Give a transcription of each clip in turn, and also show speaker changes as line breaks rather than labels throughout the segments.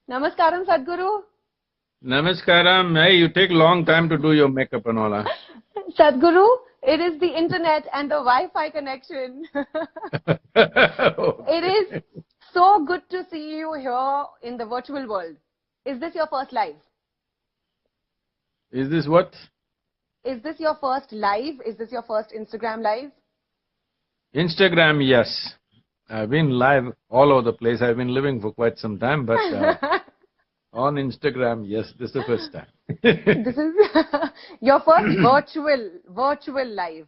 Namaskaram, Sadhguru.
Namaskaram. Hey, you take long time to do your makeup and all, huh?
Sadhguru, it is the internet and the Wi-Fi connection. It is so good to see you here in the virtual world. Is this your first live?
Is this what?
Is this your first live? Is this your first Instagram live?
Instagram, yes. I've been live all over the place. I've been living for quite some time, but on Instagram, yes, this is the first time.
This is your first virtual live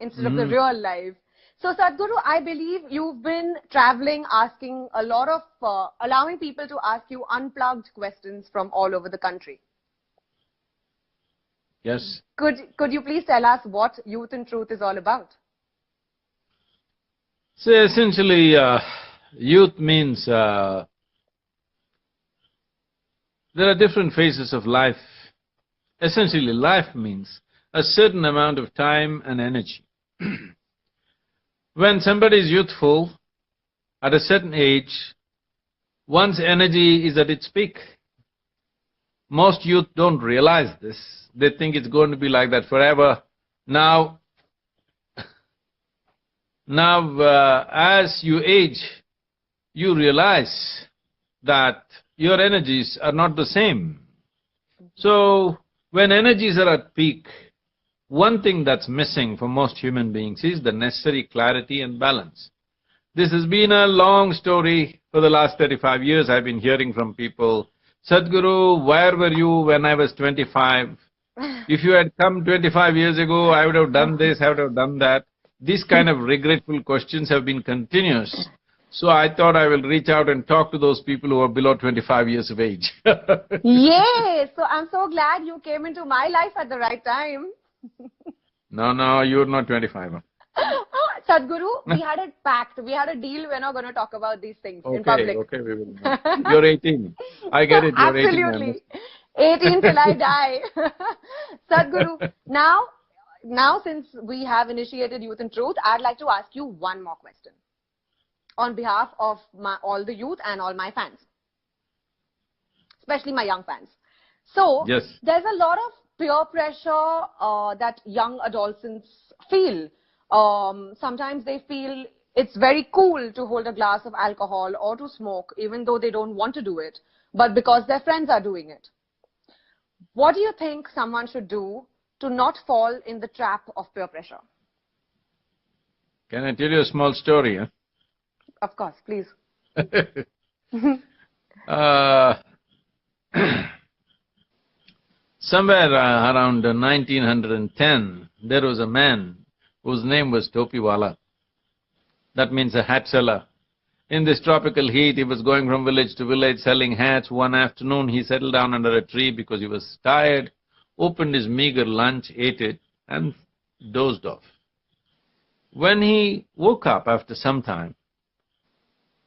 instead of the real live. So, Sadhguru, I believe you've been traveling, asking a lot of, allowing people to ask you unplugged questions from all over the country.
Yes.
Could you please tell us what Youth and Truth is all about?
So essentially, youth means there are different phases of life. Essentially, life means a certain amount of time and energy. When somebody is youthful, at a certain age, one's energy is at its peak. Most youth don't realize this. They think it's going to be like that forever. Now, as you age, you realize that your energies are not the same. So, when energies are at peak, one thing that's missing for most human beings is the necessary clarity and balance. This has been a long story. For the last 35 years, I've been hearing from people, Sadhguru, where were you when I was 25? If you had come 25 years ago, I would have done this, I would have done that. These kind of regretful questions have been continuous. So I thought I will reach out and talk to those people who are below 25 years of age.
Yes! So I'm so glad you came into my life at the right time.
No, you're not 25.
Sadhguru, we had a pact, we had a deal, we're not going to talk about these things in public.
Okay, we will. You're 18. I get it, you're 18.
Absolutely. 18 till I die. Sadhguru, now since we have initiated Youth and Truth, I'd like to ask you one more question on behalf of all the youth and all my fans, especially my young fans. So,
yes.
There's a lot of peer pressure that young adolescents feel. Sometimes they feel it's very cool to hold a glass of alcohol or to smoke, even though they don't want to do it, but because their friends are doing it. What do you think someone should do to not fall in the trap of peer pressure?
Can I tell you a small story? Huh?
Of course, please.
Somewhere around 1910, there was a man whose name was Topiwala. That means a hat seller. In this tropical heat, he was going from village to village selling hats. One afternoon, he settled down under a tree because he was tired, opened his meager lunch, ate it, and dozed off. When he woke up after some time,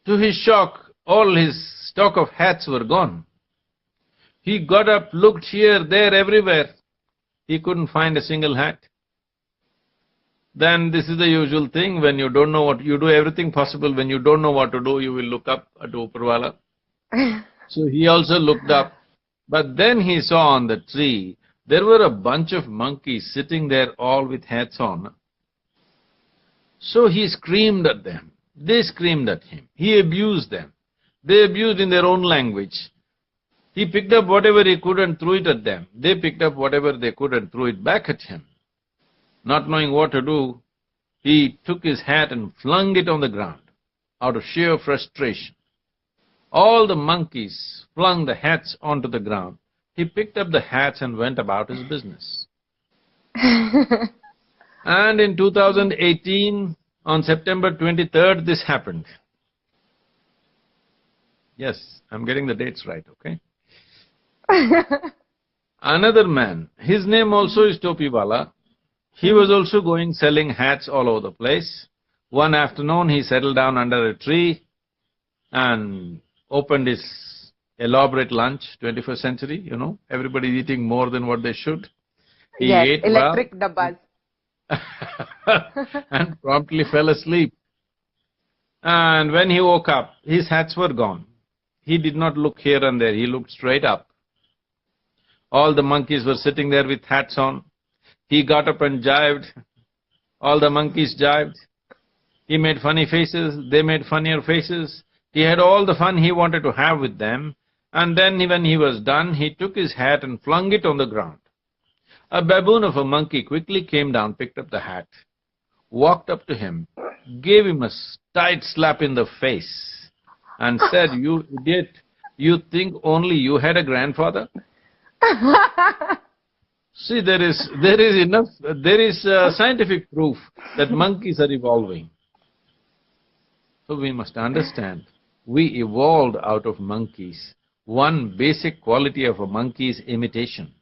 to his shock, all his stock of hats were gone. He got up, looked here, there, everywhere. He couldn't find a single hat. Then this is the usual thing, when you don't know what, you do everything possible, when you don't know what to do, you will look up at Upperwala. So he also looked up, but then he saw on the tree, there were a bunch of monkeys sitting there all with hats on. So he screamed at them, they screamed at him, he abused them, they abused in their own language. He picked up whatever he could and threw it at them, they picked up whatever they could and threw it back at him. Not knowing what to do, he took his hat and flung it on the ground, out of sheer frustration. All the monkeys flung the hats onto the ground. He picked up the hats and went about his business. And in 2018, on September 23rd, this happened. Yes, I'm getting the dates right, okay? Another man, his name also is Topiwala. He was also going selling hats all over the place. One afternoon, he settled down under a tree and opened his elaborate lunch, 21st century, you know, everybody eating more than what they should. He ate
electric dabbas.
and promptly fell asleep. And when he woke up, his hats were gone. he did not look here and there, he looked straight up. All the monkeys were sitting there with hats on. He got up and jived. All the monkeys jived. He made funny faces, they made funnier faces. He had all the fun he wanted to have with them. And then when he was done, he took his hat and flung it on the ground. A baboon of a monkey quickly came down, picked up the hat, walked up to him, gave him a tight slap in the face, and said, "You idiot, you think only you had a grandfather?" See, there is scientific proof that monkeys are evolving. So we must understand, we evolved out of monkeys. One basic quality of a monkey is imitation.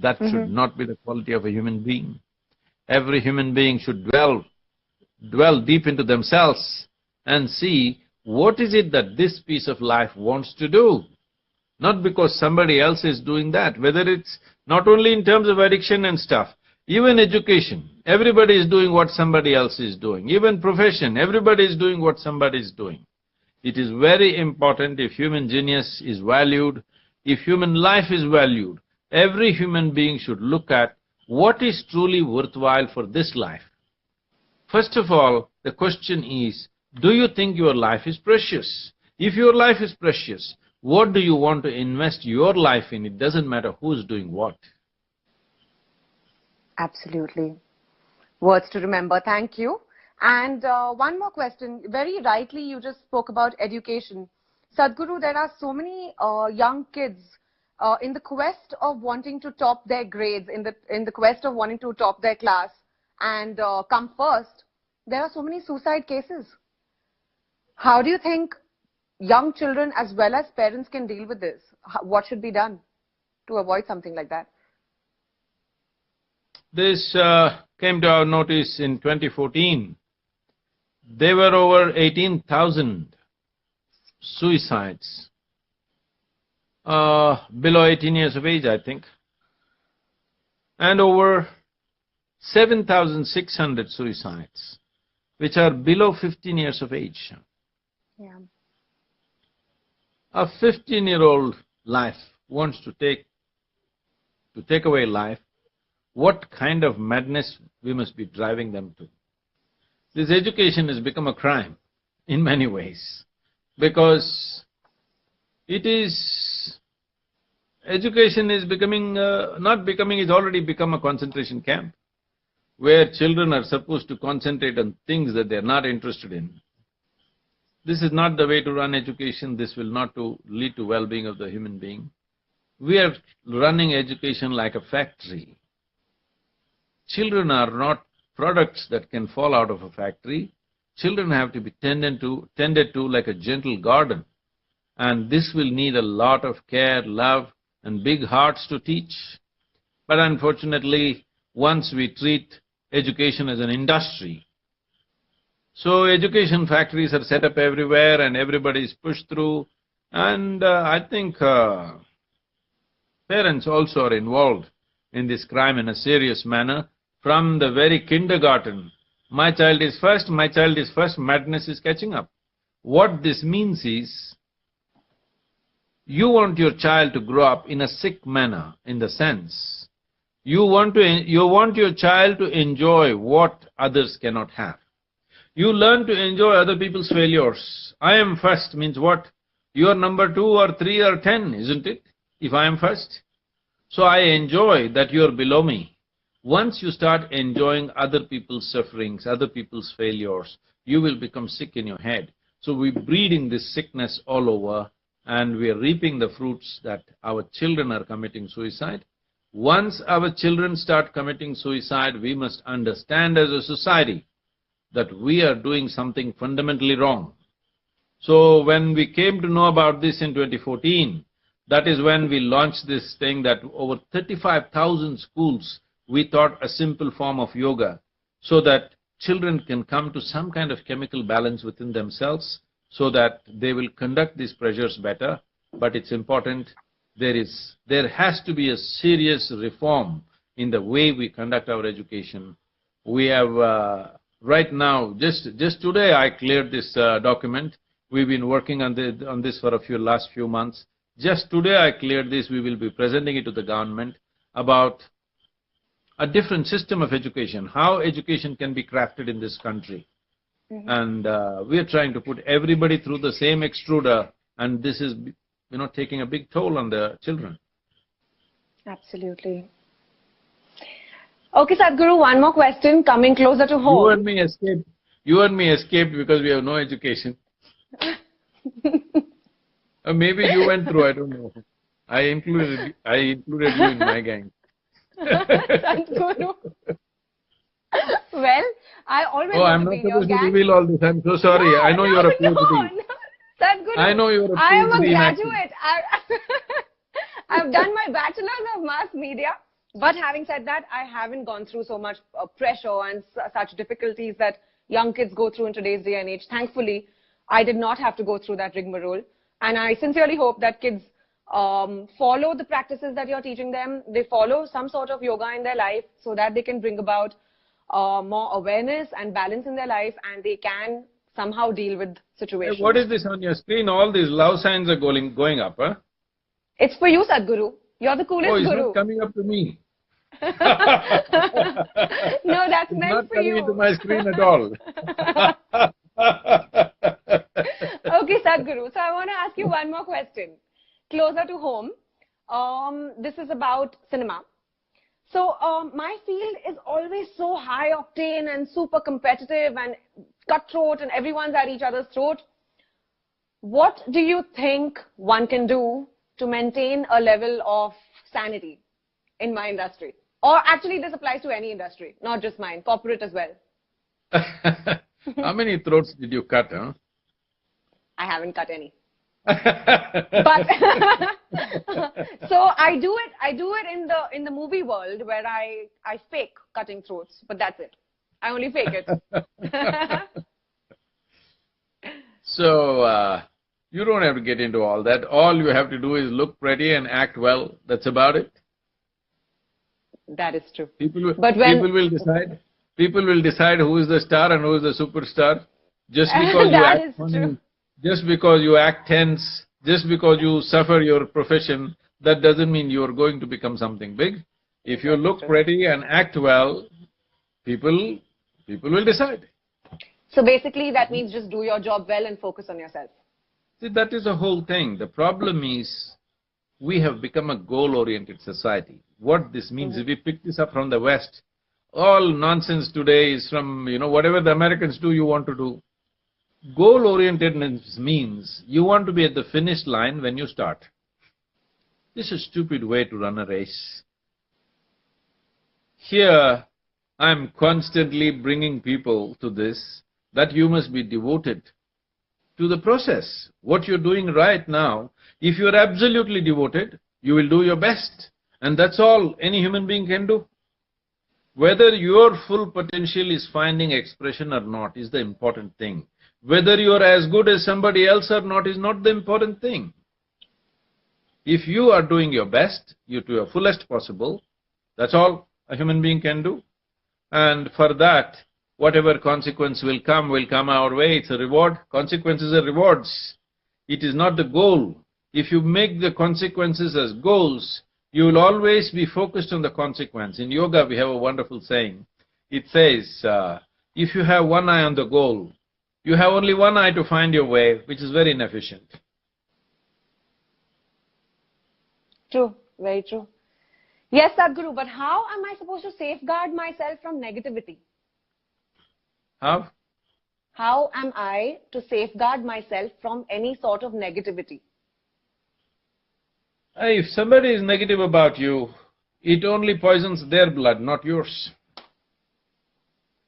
That should not be the quality of a human being. Every human being should dwell deep into themselves and see what is it that this piece of life wants to do. Not because somebody else is doing that, whether it's not only in terms of addiction and stuff, even education, everybody is doing what somebody else is doing. Even profession, everybody is doing what somebody is doing. It is very important if human genius is valued, if human life is valued, every human being should look at what is truly worthwhile for this life. First of all, the question is, do you think your life is precious? If your life is precious, what do you want to invest your life in? It doesn't matter who's doing what.
Absolutely. Words to remember. Thank you. And one more question. Very rightly, you just spoke about education. Sadhguru, there are so many young kids in the quest of wanting to top their grades, in the quest of wanting to top their class and come first. There are so many suicide cases. How do you think young children as well as parents can deal with this? What should be done to avoid something like that?
This came to our notice in 2014. There were over 18,000 suicides, below 18 years of age, I think, and over 7,600 suicides, which are below 15 years of age.
Yeah.
A 15-year-old life wants to take away life. What kind of madness we must be driving them to? This education has become a crime in many ways, because education is it's already become a concentration camp, where children are supposed to concentrate on things that they are not interested in. This is not the way to run education. This will not lead to well-being of the human being. We are running education like a factory. Children are not products that can fall out of a factory. Children have to be tended to like a gentle garden. And this will need a lot of care, love, and big hearts to teach. But unfortunately, once we treat education as an industry, so education factories are set up everywhere and everybody is pushed through. And I think parents also are involved in this crime in a serious manner. From the very kindergarten, my child is first, madness is catching up. What this means is, you want your child to grow up in a sick manner, in the sense, you want your child to enjoy what others cannot have. You learn to enjoy other people's failures. I am first means what? You are number 2 or 3 or 10, isn't it? If I am first. So I enjoy that you are below me. Once you start enjoying other people's sufferings, other people's failures, you will become sick in your head. So we're breeding this sickness all over, and we are reaping the fruits that our children are committing suicide. Once our children start committing suicide, we must understand as a society that we are doing something fundamentally wrong. So when we came to know about this in 2014, that is when we launched this thing that over 35,000 schools we taught a simple form of yoga, so that children can come to some kind of chemical balance within themselves, so that they will conduct these pressures better. But it's important, there has to be a serious reform in the way we conduct our education. We have, right now, just today I cleared this document. We've been working on this for last few months. Just today I cleared this. We will be presenting it to the government about a different system of education, how education can be crafted in this country. And we are trying to put everybody through the same extruder, and this is, taking a big toll on the children.
Absolutely. Okay, Sadhguru, one more question coming closer to home.
You and me escaped because we have no education. Or maybe you went through, I don't know. I included you in my gang.
Sadhguru. Well, I always
I'm not supposed to reveal all this. I'm so sorry. I know you're a PhD.
No. Sadhguru,
I know you're a PhD.
I am a graduate. I've done my bachelor's of mass media. But having said that, I haven't gone through so much pressure and such difficulties that young kids go through in today's day and age. Thankfully, I did not have to go through that rigmarole. And I sincerely hope that kids follow the practices that you're teaching them. They follow some sort of yoga in their life so that they can bring about more awareness and balance in their life, and they can somehow deal with situations.
Hey, what is this on your screen? All these love signs are going up, huh?
It's for you, Sadhguru. You're the coolest
it's
guru.
Not coming up to me.
No, that's meant for you.
Not coming into my screen at all.
Okay, Sadhguru. So I want to ask you one more question. Closer to home, this is about cinema. So my field is always so high octane and super competitive and cutthroat, and everyone's at each other's throat. What do you think one can do to maintain a level of sanity in my industry? Or actually, this applies to any industry, not just mine, corporate as well.
How many throats did you cut, huh?
I haven't cut any. But so I do it in the movie world where I fake cutting throats, but that's it. I only fake it.
So you don't have to get into all that. All you have to do is look pretty and act well. That's about it.
That is true.
People will decide who is the star and who is the superstar. Just because you act funny, just because you act tense, just because you suffer your profession, that doesn't mean you are going to become something big. If you look pretty and act well, people will decide.
So basically, that means just do your job well and focus on yourself.
See, that is the whole thing. The problem is we have become a goal-oriented society. What this means, if we pick this up from the West, all nonsense today is from, whatever the Americans do, you want to do. Goal-orientedness means you want to be at the finish line when you start. This is a stupid way to run a race. Here, I'm constantly bringing people to this, that you must be devoted to the process. What you're doing right now, if you're absolutely devoted, you will do your best. And that's all any human being can do. Whether your full potential is finding expression or not is the important thing. Whether you're as good as somebody else or not is not the important thing. If you are doing your best, you to your fullest possible, that's all a human being can do. And for that, whatever consequence will come our way. It's a reward. Consequences are rewards. It is not the goal. If you make the consequences as goals, you will always be focused on the consequence. In yoga, we have a wonderful saying. It says, if you have one eye on the goal, you have only one eye to find your way, which is very inefficient.
True, very true. Yes, Sadhguru, but how am I supposed to safeguard myself from negativity?
How?
How am I to safeguard myself from any sort of negativity?
If somebody is negative about you, it only poisons their blood, not yours.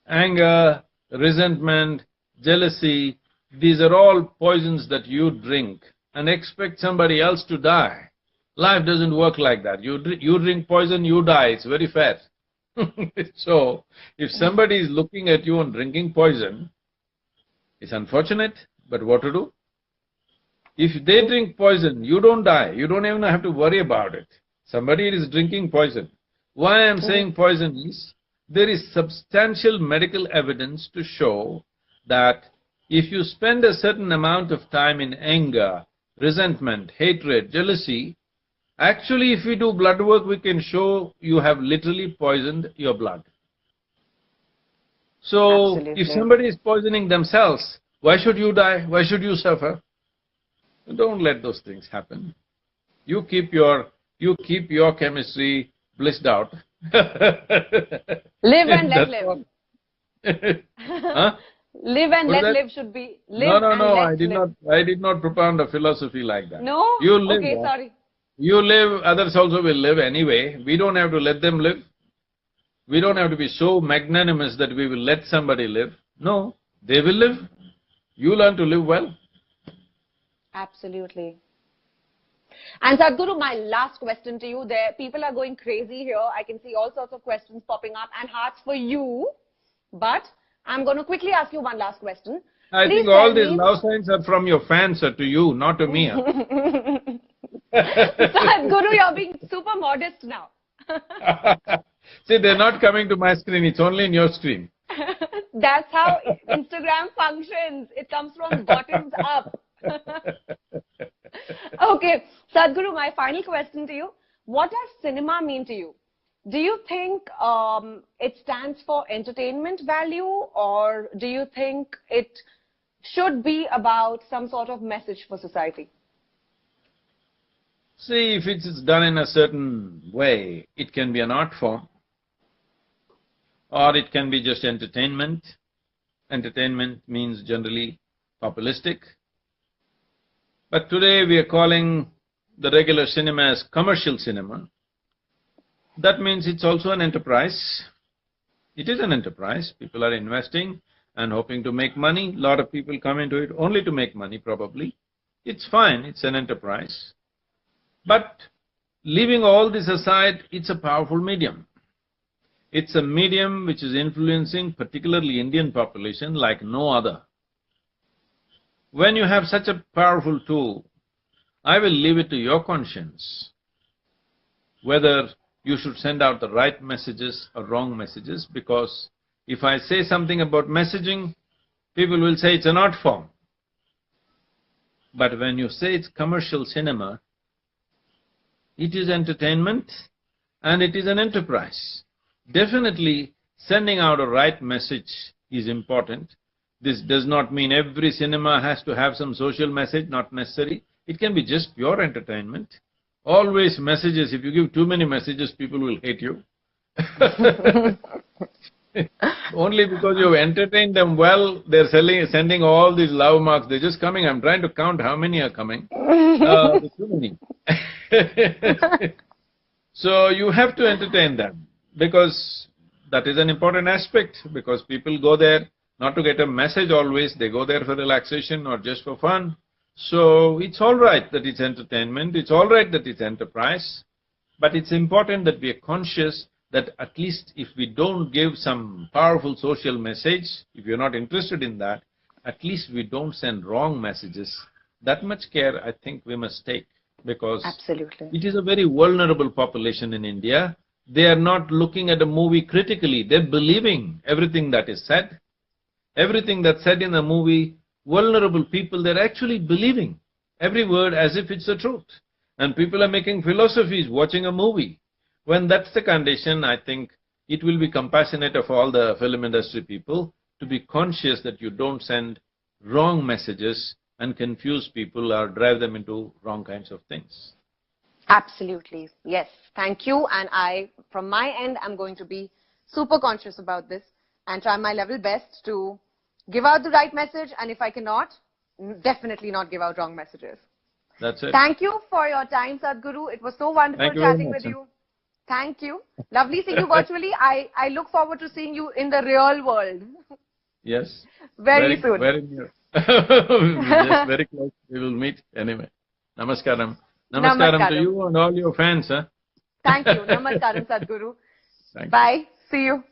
Anger, resentment, jealousy, these are all poisons that you drink and expect somebody else to die. Life doesn't work like that. You drink poison, you die. It's very fair. So, if somebody is looking at you and drinking poison, it's unfortunate, but what to do? If they drink poison, you don't die. You don't even have to worry about it. Somebody is drinking poison. Why I'm saying poison is, there is substantial medical evidence to show that if you spend a certain amount of time in anger, resentment, hatred, jealousy, actually if we do blood work, we can show you have literally poisoned your blood. So, if
Absolutely.
somebody is poisoning themselves, why should you die? Why should you suffer? Don't let those things happen. You keep your chemistry blissed out.
Live and let
That's
live.
all. Huh?
Live and
What is
let
that?
live should be. Live
No,
and let live.
I did not propound a philosophy like that.
No?
You live.
Okay, sorry.
You live, others also will live anyway. We don't have to let them live. We don't have to be so magnanimous that we will let somebody live. No, they will live. You learn to live well.
Absolutely. And Sadhguru, my last question to you. There, people are going crazy here. I can see all sorts of questions popping up and hearts for you. But I'm going to quickly ask you one last question.
I
Please
think all
tell
these
me-
love signs are from your fans, sir, to you, not to me.
Sadhguru, you're being super modest now.
See, they're not coming to my screen. It's only in your screen.
That's how Instagram functions. It comes from bottoms up. Okay, Sadhguru, my final question to you. What does cinema mean to you? Do you think it stands for entertainment value, or do you think it should be about some sort of message for society?
See, if it is done in a certain way, it can be an art form, or it can be just entertainment. Entertainment means generally populistic. But today we are calling the regular cinema as commercial cinema. That means it's also an enterprise. It is an enterprise. People are investing and hoping to make money. A lot of people come into it only to make money, probably. It's fine, it's an enterprise. But leaving all this aside, it's a powerful medium. It's a medium which is influencing particularly Indian population like no other. When you have such a powerful tool, I will leave it to your conscience whether you should send out the right messages or wrong messages, because if I say something about messaging, people will say it's an art form. But when you say it's commercial cinema, it is entertainment and it is an enterprise. Definitely, sending out a right message is important. This does not mean every cinema has to have some social message, not necessary. It can be just pure entertainment. Always messages. If you give too many messages, people will hate you. Only because you've entertained them well, they're sending all these love marks. They're just coming. I'm trying to count how many are coming. There's too many. So you have to entertain them, because that is an important aspect, because people go there not to get a message always, they go there for relaxation or just for fun. So it's all right that it's entertainment, it's all right that it's enterprise, but it's important that we are conscious that at least if we don't give some powerful social message, if you're not interested in that, at least we don't send wrong messages. That much care I think we must take, because
Absolutely.
it is a very vulnerable population in India. They are not looking at a movie critically, they're believing everything that is said. Everything that's said in a movie, vulnerable people, they're actually believing every word as if it's the truth. And people are making philosophies watching a movie. When that's the condition, I think it will be compassionate of all the film industry people to be conscious that you don't send wrong messages and confuse people or drive them into wrong kinds of things.
Absolutely. Yes. Thank you. And I, from my end, I'm going to be super conscious about this and try my level best to give out the right message. And if I cannot, definitely not give out wrong messages.
That's it.
Thank you for your time, Sadhguru. It was so wonderful
Thank you very
chatting
much,
with you. Thank you. Lovely seeing you virtually. I look forward to seeing you in the real world.
Yes.
Very soon.
Very near. Just very close. We will meet anyway. Namaskaram. Namaskaram to you and all your fans, huh?
Thank you. Namaskaram, Sadhguru.
Thank you.
Bye. See you.